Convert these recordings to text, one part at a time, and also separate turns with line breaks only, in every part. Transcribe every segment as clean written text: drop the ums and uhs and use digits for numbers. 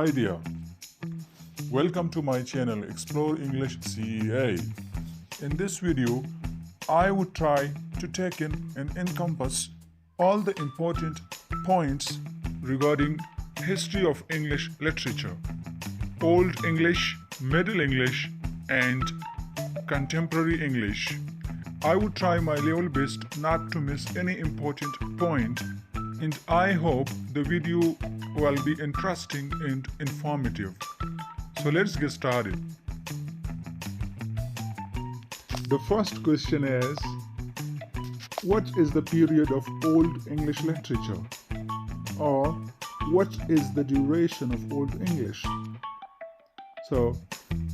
Hi there. Welcome to my channel Explore English CEA. In this video, I would try to take in and encompass all the important points regarding history of English literature, Old English, Middle English, and Contemporary English. I would try my level best not to miss any important point, and I hope the video will be interesting and informative. So let's get started. The first question is, what is the period of Old English literature? Or what is the duration of Old English? So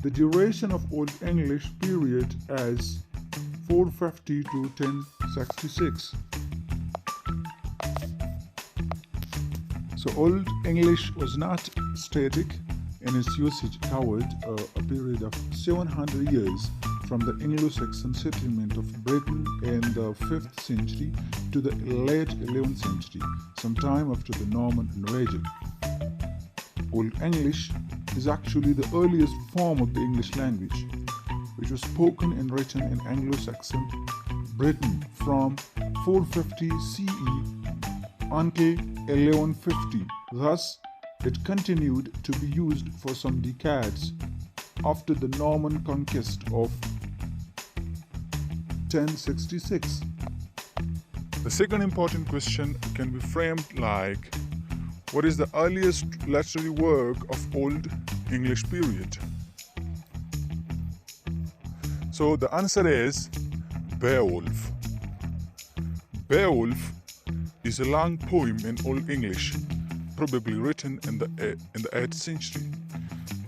the duration of Old English period is 450 to 1066. So Old English was not static in its usage, covered a period of 700 years from the Anglo-Saxon settlement of Britain in the 5th century to the late 11th century, sometime after the Norman invasion. Old English is actually the earliest form of the English language, which was spoken and written in Anglo-Saxon Britain from 450 CE until 1150. Thus, it continued to be used for some decades after the Norman conquest of 1066. The second important question can be framed like, what is the earliest literary work of Old English period? So the answer is Beowulf. Beowulf is a long poem in Old English, probably written in the 8th century.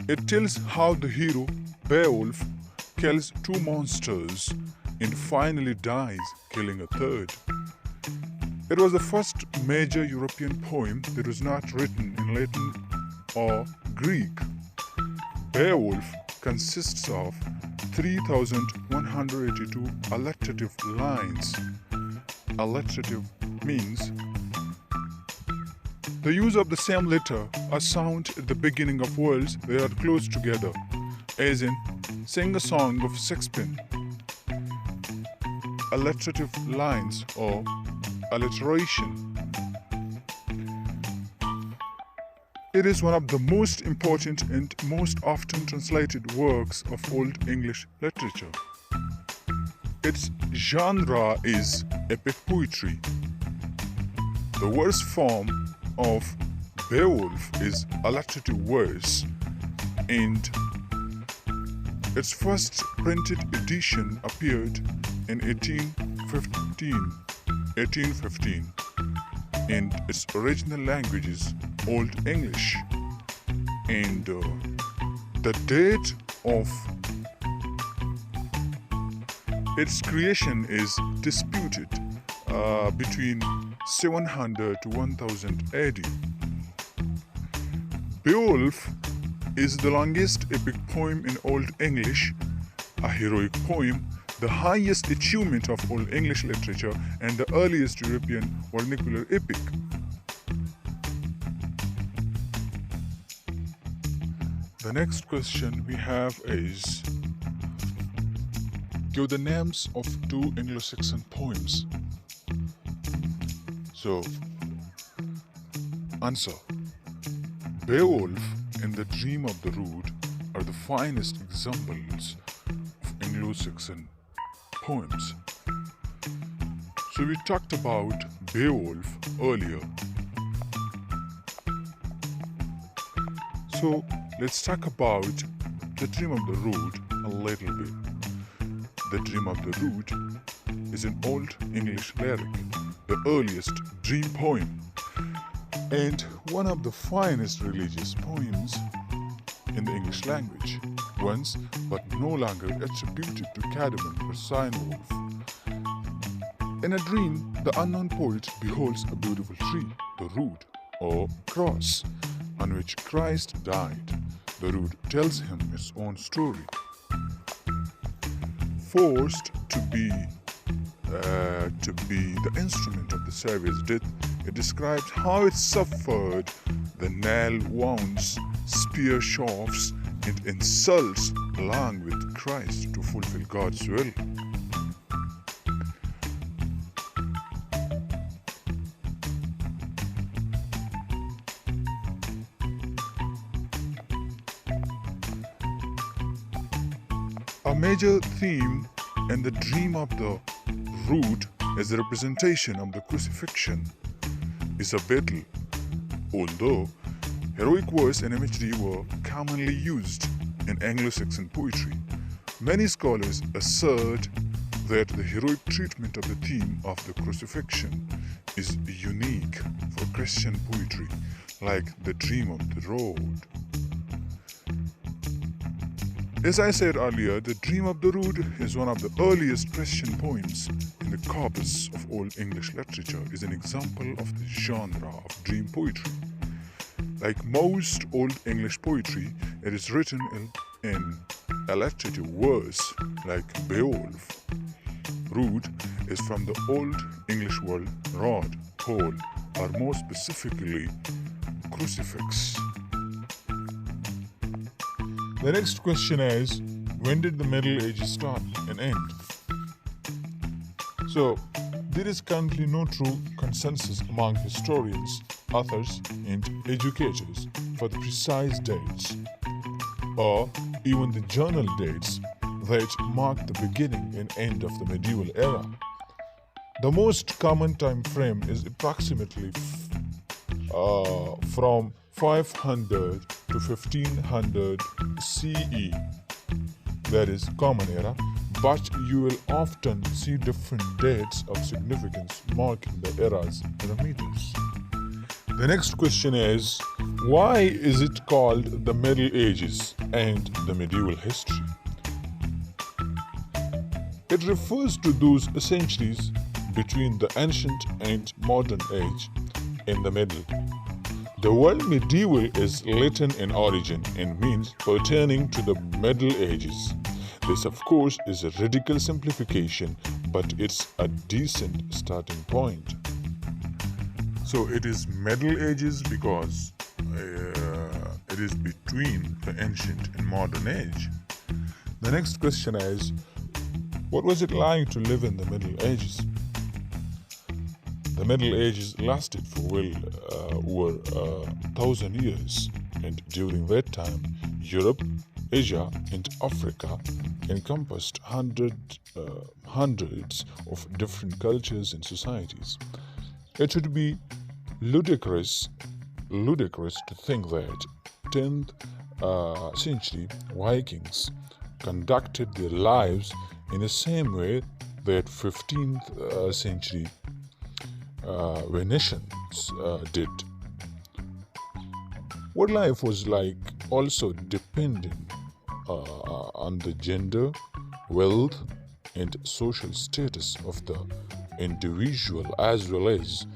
It tells how the hero Beowulf kills two monsters and finally dies, killing a third. It was the first major European poem that was not written in Latin or Greek. Beowulf consists of 3,182 alliterative lines. Alliterative means the use of the same letter or sound at the beginning of words that are close together, as in sing a song of Shakespeare. Alliterative lines or alliteration. It is one of the most important and most often translated works of Old English literature. Its genre is epic poetry. The verse form of Beowulf is alliterative verse, and its first printed edition appeared in 1815, and its original language is Old English, and the date of its creation is disputed between 700 to 1000 AD. Beowulf is the longest epic poem in Old English, a heroic poem, the highest achievement of Old English literature, and the earliest European vernacular epic. The next question we have is, give the names of two Anglo-Saxon poems. So, answer. Beowulf and the Dream of the Rood are the finest examples of Anglo-Saxon poems. So we talked about Beowulf earlier. So let's talk about the Dream of the Rood a little bit. The Dream of the Rood is an Old English lyric, the earliest dream poem, and one of the finest religious poems in the English language, once but no longer attributed to Cadman or Beowulf. In a dream, the unknown poet beholds a beautiful tree, the rood or cross, on which Christ died. The rood tells him its own story. Forced to be the instrument of the Saviour's death, it describes how it suffered the nail wounds, spear shafts, and insults along with Christ to fulfill God's will. A major theme in the dream of the rood as the representation of the crucifixion is a battle. Although heroic words and imagery were commonly used in Anglo-Saxon poetry, many scholars assert that the heroic treatment of the theme of the crucifixion is unique for Christian poetry, like the Dream of the Road. As I said earlier, the Dream of the Rood is one of the earliest Christian poems in the corpus of Old English literature. Is an example of the genre of dream poetry. Like most Old English poetry, it is written in alliterative verse, like Beowulf. Rood is from the Old English word rod, pole, or more specifically, crucifix. The next question is, when did the Middle Ages start and end? So, there is currently no true consensus among historians, authors, and educators for the precise dates, or even the journal dates that mark the beginning and end of the medieval era. The most common time frame is approximately from 500 to 1500 CE, that is Common Era, but you will often see different dates of significance marking the era's parameters. The next question is, why is it called the Middle Ages and the medieval history? It refers to those centuries between the ancient and modern age in the middle. The word medieval is Latin in origin and means pertaining to the Middle Ages. This, of course, is a radical simplification, but it's a decent starting point. So it is Middle Ages because it is between the ancient and modern age. The next question is, what was it like to live in the Middle Ages? The Middle Ages lasted for over 1,000 years, and during that time, Europe, Asia, and Africa encompassed hundreds of different cultures and societies. It would be ludicrous to think that 10th century Vikings conducted their lives in the same way that 15th century Venetians did. What life was like also depended on the gender, wealth, and social status of the individual as well as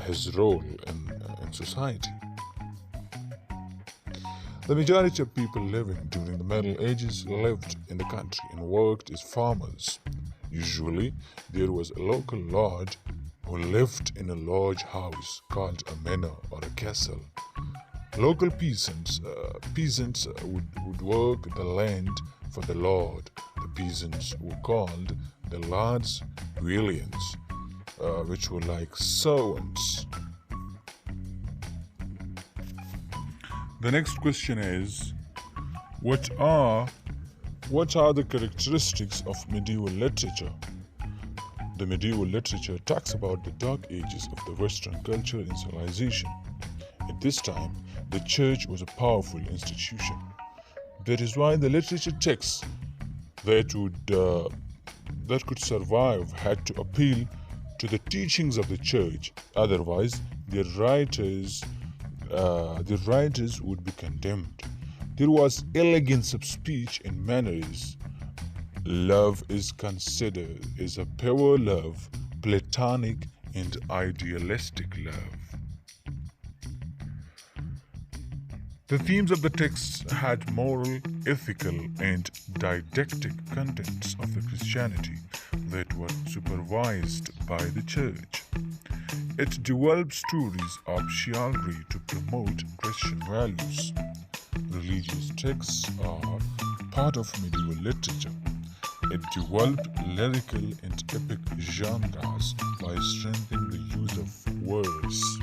his role in society. The majority of people living during the Middle Ages lived in the country and worked as farmers. Usually, there was a local lord who lived in a large house called a manor or a castle. Local peasants would work the land for the lord. The peasants were called the lord's villeins, which were like servants. The next question is, what are the characteristics of medieval literature? The medieval literature talks about the dark ages of the Western culture and civilization. At this time, the church was a powerful institution. That is why the literature texts that could survive had to appeal to the teachings of the church. Otherwise, their writers would be condemned. There was elegance of speech and manners. Love is considered as a pure love, platonic and idealistic love. The themes of the texts had moral, ethical, and didactic contents of the Christianity that were supervised by the church. It developed stories of chivalry to promote Christian values. Religious texts are part of medieval literature. It developed lyrical and epic genres by strengthening the use of verse.